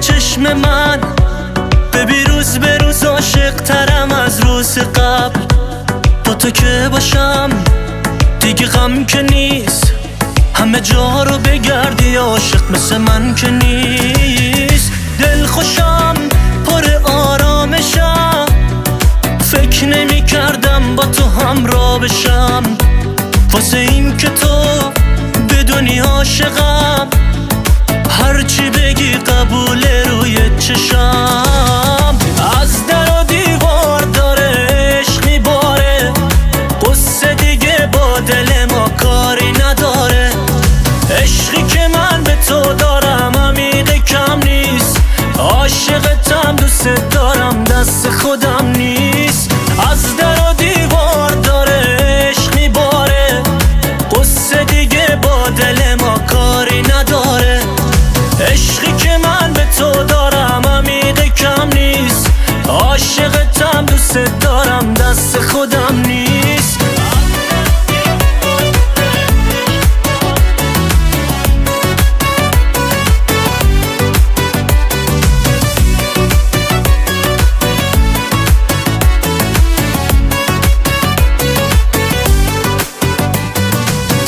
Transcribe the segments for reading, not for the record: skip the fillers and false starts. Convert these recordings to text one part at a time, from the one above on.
چشم من ببین روز به روز عاشق ترم از روز قبل. با تو که باشم دیگه غم که نیست، همه جا رو بگردی عاشق مثل من که نیست. دل خوشم پر آرامشم، فکر نمی کردم با تو همراه بشم. واسه این که تو بدونی عاشقم، هرچی بگی قبول روی چشم. از در و دیوار داره عشق میباره، قصه دیگه با دل ما کاری نداره. عشقی که من به تو دارم عمیق کم نیست، عاشقتم دوست دارم دست خودم نیست. از در و دیوار داره عشق میباره، قصه دیگه با دل ما کاری نداره. عشقی که من به تو دارم عمیق کم نیست، عاشقتم دوست دارم دست خودم نیست.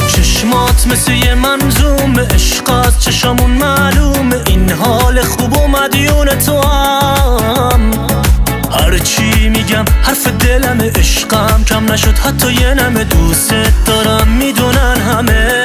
چشمات مثل یه منظوم، عشق از چشمون معلومه. این حال خوب و مدیون تو هم، هرچی میگم حرف دلم. عشقم کم نشد حتی یه نمه، دوست دارم میدونن همه.